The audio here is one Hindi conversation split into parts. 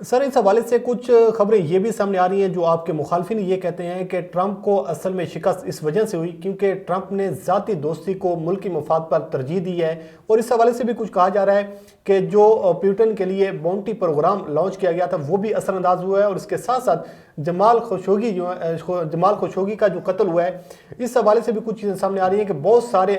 सर, इस हवाले से कुछ खबरें ये भी सामने आ रही हैं जो आपके मुखालफिन ये कहते हैं कि ट्रंप को असल में शिकस्त इस वजह से हुई क्योंकि ट्रंप ने ज़ाती दोस्ती को मुल्की मफाद पर तरजीह दी है। और इस हवाले से भी कुछ कहा जा रहा है कि जो प्यूटन के लिए बाउंटी प्रोग्राम लॉन्च किया गया था वो भी असरअंदाज हुआ है। और इसके साथ साथ जमाल खशोगी जमाल खशोगी का जो कत्ल हुआ है, इस हवाले से भी कुछ चीज़ें सामने आ रही हैं कि बहुत सारे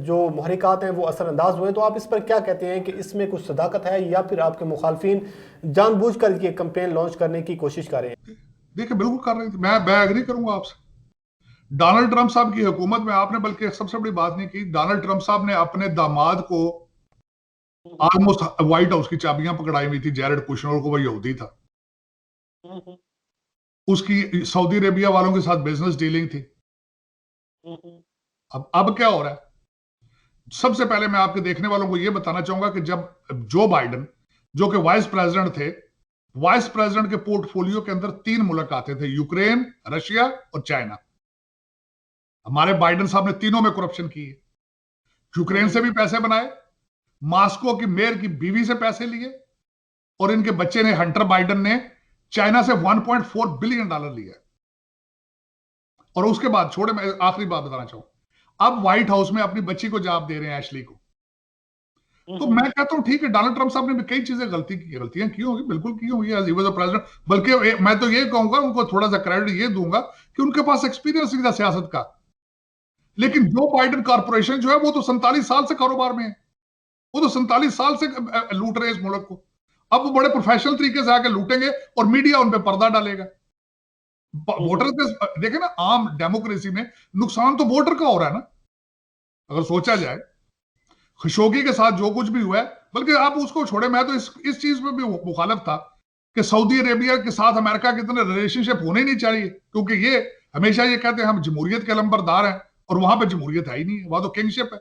जो महरिकात हैं वो असरअंदाज हुए हैं। तो आप इस पर क्या कहते हैं कि इसमें कुछ सदाकत है या फिर आपके मुखालफिन जानबूझकर ये कैंपेन लॉन्च करने की कोशिश कर रहे हैं? देखिए, बिल्कुल कर रहे थे। मैं एग्री करूंगा आपसे। डोनाल्ड ट्रंप साहब की हुकूमत में आपने बल्कि सबसे बड़ी बात नहीं की। डोनाल्ड ट्रंप साहब ने अपने दामाद को ऑलमोस्ट व्हाइट हाउस की चाबियां पकड़ाई हुई थी। जैरेड कुशनर को, वो यहूदी था। उसकी सऊदी अरेबिया वालों के साथ बिजनेस डीलिंग थी। अब क्या हो रहा है? सबसे पहले मैं आपके देखने वालों को यह बताना चाहूंगा कि जब जो बाइडन, जो कि वाइस प्रेसिडेंट थे, वाइस प्रेसिडेंट के पोर्टफोलियो के अंदर 3 मुल्क आते थे, यूक्रेन, रशिया और चाइना। हमारे बाइडन साहब ने तीनों में करप्शन की है। यूक्रेन से भी पैसे बनाए, मॉस्को की मेयर की बीवी से पैसे लिए, और इनके बच्चे ने, हंटर बाइडन ने, चाइना से $1.4 बिलियन लिया। और उसके बाद छोड़े, मैं आखिरी बात बताना चाहूं, अब व्हाइट हाउस में अपनी बच्ची को जवाब दे रहे हैं, एशली को। तो मैं कहता हूं ठीक है, डोनाल्ड ट्रंप साहब ने भी कई चीजें गलतियां की होंगी, बिल्कुल की होंगी as he was a president. बल्कि मैं तो ये कहूंगा, उनको थोड़ा सा क्रेडिट ये दूंगा कि उनके पास एक्सपीरियंस था सियासत का। लेकिन जो बाइडन कॉर्पोरेशन जो है वो तो 47 साल से कारोबार में है। वो तो 47 साल से लूट रहे हैं इस मुल्क को। अब वो बड़े प्रोफेशनल तरीके से आके लूटेंगे और मीडिया उन पर पर्दा डालेगा। वोटर के देखे ना, आम डेमोक्रेसी में नुकसान तो वोटर का हो रहा है ना, अगर सोचा जाए। खशोगी के साथ जो कुछ भी हुआ है, बल्कि आप उसको छोड़े, मैं तो इस चीज में भी मुखालिफ था कि सऊदी अरेबिया के साथ अमेरिका के इतने रिलेशनशिप होने ही नहीं चाहिए, क्योंकि ये हमेशा ये कहते हैं हम जमहूरियत के लंबरदार हैं, और वहां पे जमहूरियत है ही नहीं, वहां तो किंगशिप है।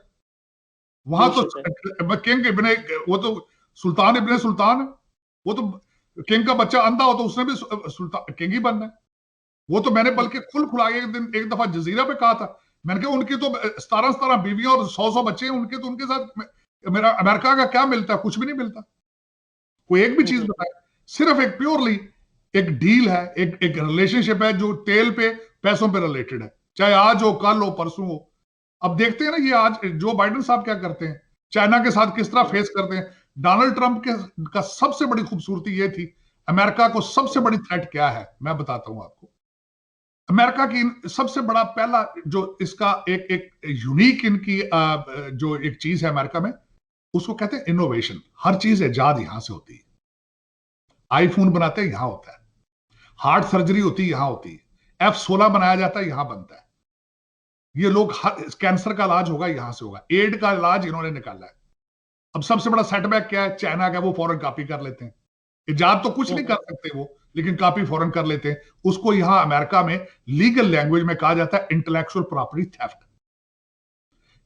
वहां तो किंगशिप है। किंग इब्ने, वो तो सुल्तान इब्ने सुल्तान है। वो तो किंग का बच्चा अंधा हो तो उसने भी सुल्तान किंग ही बनना है। वो तो मैंने बल्कि खुल खुला एक दफा जजीरा पे कहा था। मैंने कहा उनकी तो 17 बीवियां और 100 बच्चे हैं उनके, तो उनके साथ मेरा अमेरिका का क्या मिलता है? कुछ भी नहीं मिलता। कोई एक भी चीज बताए? सिर्फ एक प्योरली एक डील है, एक रिलेशनशिप है जो तेल पे, पैसों पे रिलेटेड है, चाहे आज हो, कल हो, परसों हो। अब देखते हैं ना, ये आज जो बाइडन साहब क्या करते हैं, चाइना के साथ किस तरह फेस करते हैं। डोनाल्ड ट्रंप के का सबसे बड़ी खूबसूरती ये थी, अमेरिका को सबसे बड़ी थ्रेट क्या है मैं बताता हूं आपको। अमेरिका की सबसे बड़ा पहला जो इसका एक एक यूनिक इनकी जो एक चीज है अमेरिका में, उसको कहते हैं इनोवेशन। हर चीज इजाद यहां से होती है। आईफोन बनाते हैं यहां होता है, हार्ट सर्जरी होती है यहां होती है, F-16 बनाया जाता है यहां बनता है। ये लोग कैंसर का इलाज होगा यहां से होगा, एड का इलाज इन्होंने निकाला है। अब सबसे बड़ा सेटबैक क्या है? चाइना का, वो फौरन कॉपी कर लेते हैं। इजाद तो कुछ नहीं कर सकते वो, लेकिन कॉपी फौरन कर लेते हैं। उसको यहां अमेरिका में लीगल लैंग्वेज में कहा जाता है इंटेलेक्चुअल प्रॉपर्टी थेफ्ट।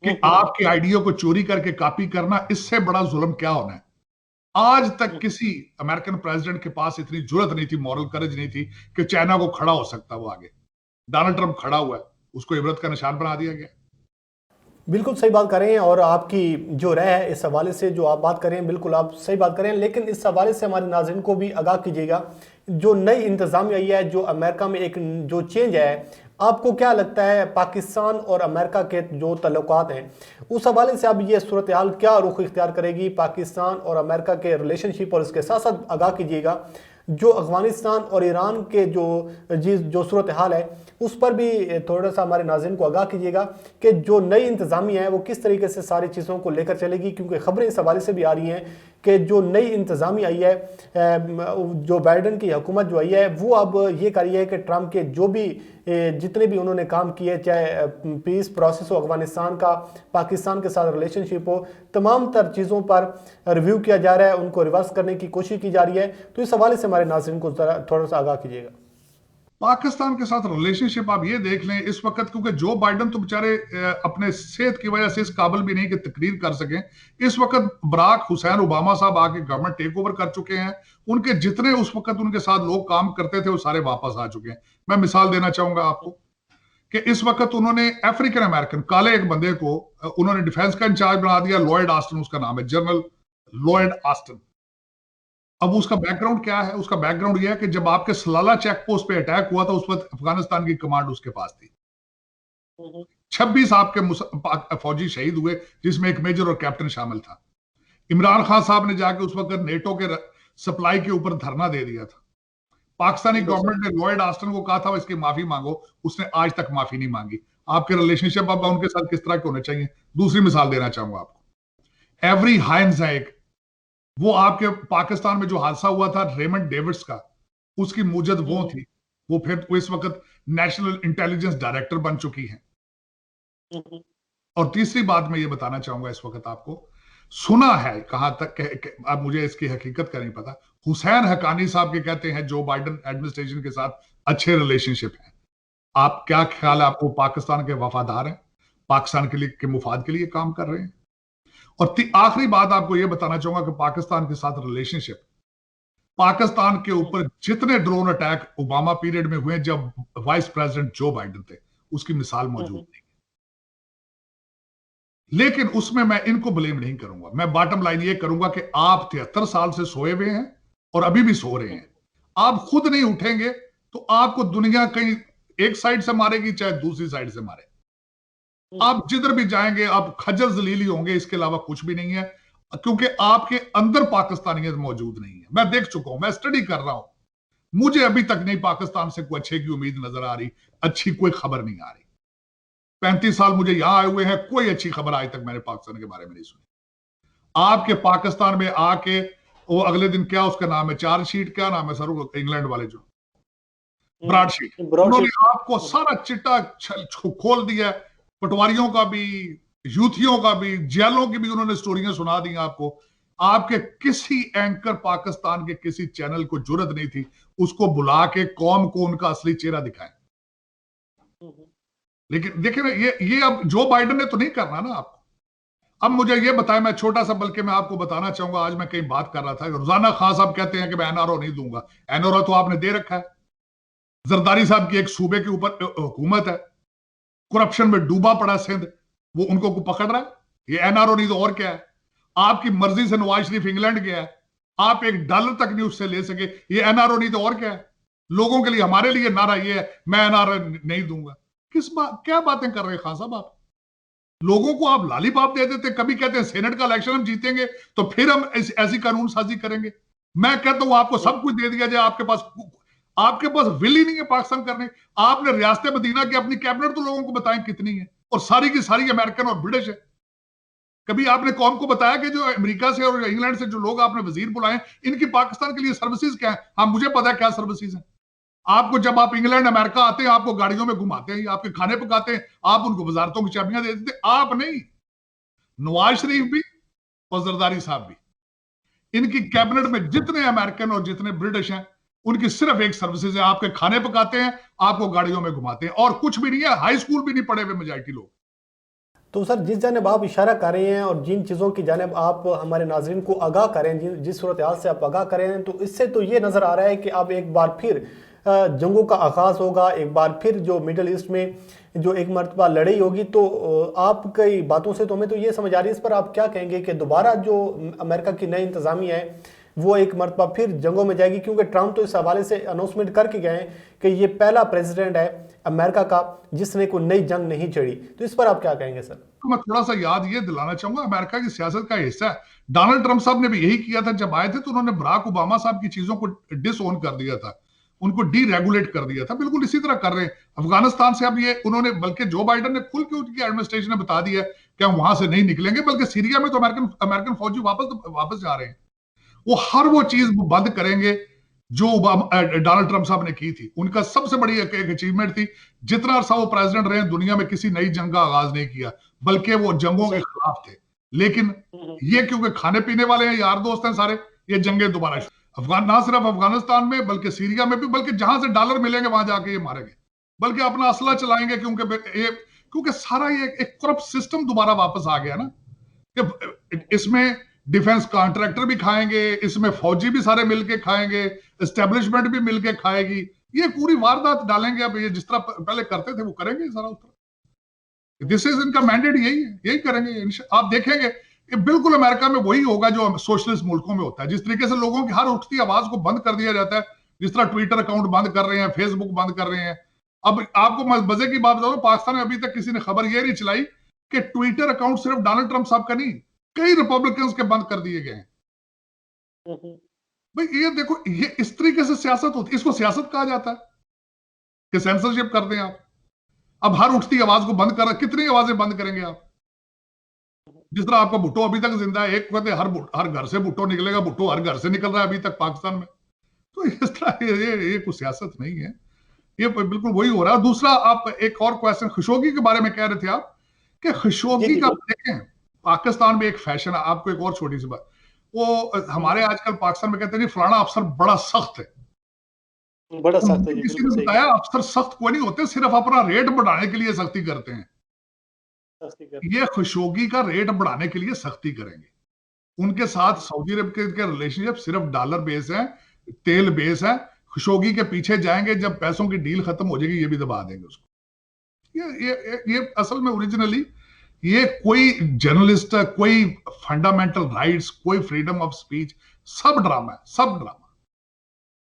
कि आपके आइडिया को चोरी करके कॉपी करना, इससे बड़ा जुल्म क्या होना है? आज तक किसी अमेरिकन प्रेसिडेंट के पास इतनी जरूरत नहीं थी, मॉरल करेज नहीं थी कि चाइना को खड़ा हो सकता वो आगे। डोनाल्ड ट्रंप खड़ा हुआ है, उसको इबरत का निशान बना दिया गया। बिल्कुल सही बात कर रहे हैं। और आपकी जो राय है इस हवाले से जो आप बात कर रहे हैं, बिल्कुल आप सही बात कर रहे हैं। लेकिन इस हवाले से हमारे नाज़रीन को भी आगाह कीजिएगा, जो नई इंतज़ामिया आई है, जो अमेरिका में एक जो चेंज है, आपको क्या लगता है पाकिस्तान और अमेरिका के जो तल्लुकात हैं उस हवाले से अब ये सूरत हाल क्या रुख इख्तियार करेगी पाकिस्तान और अमेरिका के रिलेशनशिप? और इसके साथ साथ आगाह कीजिएगा जो अफगानिस्तान और ईरान के जो सूरत हाल है उस पर भी थोड़ा सा हमारे नाज़रीन को आगाह कीजिएगा कि जो नई इंतज़ामिया है वो किस तरीके से सारी चीज़ों को लेकर चलेगी। क्योंकि खबरें इस हवाले से भी आ रही हैं कि जो नई इंतज़ामिया आई है, जो बाइडन की हुकूमत जो आई है, वो अब ये कर रही है कि ट्रंप के जो भी जितने भी उन्होंने काम किए, चाहे पीस प्रोसेस हो, अफगानिस्तान का, पाकिस्तान के साथ रिलेशनशिप हो, तमाम तर चीज़ों पर रिव्यू किया जा रहा है, उनको रिवर्स करने की कोशिश की जा रही है। तो इस हवाले से हमारे नाज़रीन को थोड़ा सा आगाह कीजिएगा। पाकिस्तान के साथ रिलेशनशिप आप ये देख लें इस वक्त, क्योंकि जो बाइडन तो बेचारे अपने सेहत की वजह से इस काबिल भी नहीं कि तकरीर कर सकें। इस वक्त बराक हुसैन ओबामा साहब आके गवर्नमेंट टेक ओवर कर चुके हैं। उनके जितने उस वक्त उनके साथ लोग काम करते थे वो सारे वापस आ चुके हैं। मैं मिसाल देना चाहूंगा आपको कि इस वक्त उन्होंने अफ्रीकन अमेरिकन काले एक बंदे को उन्होंने डिफेंस का इंचार्ज बना दिया। लॉयड आस्टन उसका नाम है, जनरल लॉयड आस्टन। अब उसका बैकग्राउंड क्या है? उसका बैकग्राउंड यह है कि जब आपके सलाला चेक पोस्ट पे अटैक हुआ था, उस वक्त अफगानिस्तान की कमांड उसके पास थी। 26 आपके फौजी शहीद हुए, जिसमें एक मेजर और कैप्टन शामिल था। इमरान खान साहब ने जाके उस वक्त नेटो के सप्लाई के ऊपर धरना दे दिया था। पाकिस्तानी गवर्नमेंट ने लॉयड आस्टन को कहा था इसकी माफी मांगो, उसने आज तक माफी नहीं मांगी। आपके रिलेशनशिप अब उनके साथ किस तरह के होने चाहिए? दूसरी मिसाल देना चाहूंगा आपको, एवरी हाइंस है एक, वो आपके पाकिस्तान में जो हादसा हुआ था रेमंड डेविड्स का, उसकी मूजद वो थी। वो फिर इस वक्त नेशनल इंटेलिजेंस डायरेक्टर बन चुकी हैं। और तीसरी बात मैं ये बताना चाहूंगा इस वक्त आपको, सुना है कहां तक, अब मुझे इसकी हकीकत का नहीं पता, हुसैन हकानी साहब के कहते हैं जो बाइडेन एडमिनिस्ट्रेशन के साथ अच्छे रिलेशनशिप हैं। आप क्या ख्याल है? आपको पाकिस्तान के वफादार हैं, पाकिस्तान के लिए के मुफाद के लिए काम कर रहे हैं? और आखिरी बात आपको यह बताना चाहूंगा कि पाकिस्तान के साथ रिलेशनशिप, पाकिस्तान के ऊपर जितने ड्रोन अटैक ओबामा पीरियड में हुए जब वाइस प्रेसिडेंट जो बाइडेन थे, उसकी मिसाल मौजूद नहीं। लेकिन उसमें मैं इनको ब्लेम नहीं करूंगा। मैं बॉटम लाइन ये करूंगा कि आप 73 साल से सोए हुए हैं और अभी भी सो रहे हैं। आप खुद नहीं उठेंगे तो आपको दुनिया कहीं एक साइड से मारेगी, चाहे दूसरी साइड से मारे। आप जिधर भी जाएंगे आप खज्जल जलीली होंगे, इसके अलावा कुछ भी नहीं है, क्योंकि आपके अंदर पाकिस्तानियत मौजूद नहीं है। मैं देख चुका हूं, मैं स्टडी कर रहा हूं, मुझे अभी तक नहीं पाकिस्तान से कोई अच्छे की उम्मीद नजर आ रही, अच्छी कोई खबर नहीं आ रही। 35 साल मुझे यहां आए हुए हैं, कोई अच्छी खबर आज तक मैंने पाकिस्तान के बारे में नहीं सुनी। आपके पाकिस्तान में आके वो अगले दिन क्या उसका नाम है, चार्जशीट क्या नाम है सर, इंग्लैंड वाले जो ब्रॉडशीट, उन्होंने आपको सारा चिट्टा खोल दिया, पटवारियों का भी, यूथियों का भी, जेलों की भी उन्होंने स्टोरियां सुना दी आपको। आपके किसी एंकर पाकिस्तान के किसी चैनल को जुर्रत नहीं थी उसको बुला के कौम को उनका असली चेहरा दिखाएं। लेकिन देखिए ना, ये अब जो बाइडेन ने तो नहीं करना ना आपको। अब मुझे ये बताएं, मैं छोटा सा, बल्कि मैं आपको बताना चाहूंगा, आज मैं कहीं बात कर रहा था, रोजाना खान साहब कहते हैं कि मैं एनआरओ नहीं दूंगा। एनआरओ तो आपने दे रखा है। जरदारी साहब की एक सूबे के ऊपर हुकूमत है, करप्शन में डूबा पड़ा सिंध, वो उनको को पकड़ रहा है। ये एनआरओ नहीं तो और क्या है? आपकी मर्जी से नवाज शरीफ इंग्लैंड गया है, आप $1 तक नहीं उससे ले सके, ये एनआरओ नहीं तो और क्या है? लोगों के लिए, हमारे लिए नारा ये है मैं एनआरओ नहीं दूंगा। किस बात, क्या बातें कर रहे हैं खान साहब आप? लोगों को आप लालीपाप दे देते, कभी कहते हैं सेनेट का इलेक्शन हम जीतेंगे तो फिर हम ऐसी कानून साजी करेंगे। मैं कहता हूं आपको सब कुछ दे दिया जाए, आपके पास विल ही नहीं है पाकिस्तान करने। आपने रियासत मदीना की अपनी कैबिनेट तो लोगों को बताएं कितनी है, और सारी की सारी अमेरिकन और ब्रिटिश है। कभी आपने कौम को बताया कि जो अमेरिका से और इंग्लैंड से जो लोग आपने वजीर बुलाए, इनकी पाकिस्तान के लिए सर्विसेज क्या है? हाँ, मुझे पता है क्या सर्विसेज है। आपको जब आप इंग्लैंड अमेरिका आते हैं, आपको गाड़ियों में घुमाते हैं, आपके खाने पकाते हैं, आप उनको वजारतों की चाबियां दे देते। आप नहीं, नवाज शरीफ भी और जरदारी साहब भी, इनकी कैबिनेट में जितने अमेरिकन और जितने ब्रिटिश हैं, उनकी सिर्फ एक सर्विसेज है, आपके खाने पकाते हैं, आपको गाड़ियों में घुमाते हैं, और कुछ भी नहीं है। हाई स्कूल भी नहीं पढ़े हुए मेजॉरिटी लोग। तो सर, जिस जानिब आप इशारा कर रहे हैं और जिन चीज़ों की जानिब आप हमारे नाजरीन को आगाह करें, जिस सूरत हाल से आप आगाह करें, तो इससे तो ये नज़र आ रहा है कि अब एक बार फिर जंगों का आगाज़ होगा, एक बार फिर जो मिडल ईस्ट में जो एक मरतबा लड़ाई होगी। तो आपकी बातों से तो हमें तो ये समझ आ रही है, इस पर आप क्या कहेंगे कि दोबारा जो अमेरिका की नई इंतज़ामिया है वो एक मरतबा फिर जंगों में जाएगी? क्योंकि ट्रंप तो इस हवाले से अनाउंसमेंट करके गए हैं कि ये पहला प्रेसिडेंट है अमेरिका का जिसने कोई नई जंग नहीं छेड़ी। तो इस पर आप क्या कहेंगे सर? तो मैं थोड़ा सा याद ये दिलाना चाहूंगा, अमेरिका की सियासत का हिस्सा है। डोनाल्ड ट्रंप साहब ने भी यही किया था, जब आए थे तो उन्होंने बराक ओबामा साहब की चीजों को डिसओन कर दिया था, उनको डीरेगुलेट कर दिया था। बिल्कुल इसी तरह कर रहे हैं अफगानिस्तान से। अब ये उन्होंने, बल्कि जो बाइडेन ने खुल के उनकी एडमिनिस्ट्रेशन ने बता दिया कि हम वहां से नहीं निकलेंगे, बल्कि सीरिया में तो अमेरिकन फौजी वापस जा रहे हैं। वो हर वो चीज बंद करेंगे जो डोनाल्ड ट्रंप साहब ने की थी। उनका सबसे बड़ी एक अचीवमेंट थी, जितना अरसा वो प्रेसिडेंट रहे दुनिया में किसी नई जंग का आगाज नहीं किया, बल्कि वो जंगों के खिलाफ थे। लेकिन ये क्योंकि खाने पीने वाले हैं, यार दोस्त हैं सारे, ये जंगें दोबारा ना सिर्फ अफगानिस्तान में बल्कि सीरिया में भी, बल्कि जहां से डॉलर मिलेंगे वहां जाके ये मारेंगे, बल्कि अपना असला चलाएंगे, क्योंकि सारा ये एक करप्ट सिस्टम दोबारा वापस आ गया ना, कि इसमें डिफेंस कॉन्ट्रैक्टर भी खाएंगे, इसमें फौजी भी सारे मिलके खाएंगे, एस्टेब्लिशमेंट भी मिलके खाएगी। ये पूरी वारदात डालेंगे। अब ये जिस तरह पहले करते थे वो करेंगे सारा उस तरह। दिस इज इनका मैंडेट, यही है, यही करेंगे। आप देखेंगे ये बिल्कुल अमेरिका में वही होगा जो सोशलिस्ट मुल्कों में होता है। जिस तरीके से लोगों की हर उठती आवाज को बंद कर दिया जाता है, जिस तरह ट्विटर अकाउंट बंद कर रहे हैं, फेसबुक बंद कर रहे हैं। अब आपको मजे की बात बताऊं, पाकिस्तान में अभी तक किसी ने खबर ये नहीं चलाई कि ट्विटर अकाउंट सिर्फ डोनाल्ड ट्रंप साहब का नहीं, कई रिपब्लिकन्स के बंद कर दिए गए हैं। भाई ये देखो, ये इस तरीके से सियासत होती है, इसको सियासत कहा जाता है कि सेंसरशिप कर दें आप। अब हर उठती आवाज को बंद कर, कितनी आवाजें बंद करेंगे आप? जिस तरह आपका भुट्टो अभी तक जिंदा है, एक कहते हर घर से भुट्टो निकलेगा, भुट्टो हर घर से निकल रहा है अभी तक पाकिस्तान में। तो इस तरह ये कुछ सियासत नहीं है, ये बिल्कुल वही हो रहा है। दूसरा, आप एक और क्वेश्चन खशोगी के बारे में कह रहे थे आप, कि खशोगी का देखें, पाकिस्तान में एक फैशन है। आपको एक और छोटी सी बात, वो हमारे आजकल पाकिस्तान में कहते हैं फलाना अफसर बड़ा सख्त है। बड़ा सख्त है जी, किसी बिल्कुल ने सही बताया अफसर सख्त कोई नहीं होते, सिर्फ अपना रेट बढ़ाने के लिए सख्ती करते हैं। ये खशोगी का रेट बढ़ाने के लिए सख्ती करेंगे। उनके साथ सऊदी अरब के रिलेशनशिप सिर्फ डॉलर बेस है, तेल बेस है। खशोगी के पीछे जाएंगे, जब पैसों की डील खत्म हो जाएगी ये भी दबा देंगे उसको। ये असल में ओरिजिनली ये कोई जर्नलिस्ट, कोई फंडामेंटल राइट्स, कोई फ्रीडम ऑफ स्पीच, सब ड्रामा है, सब ड्रामा।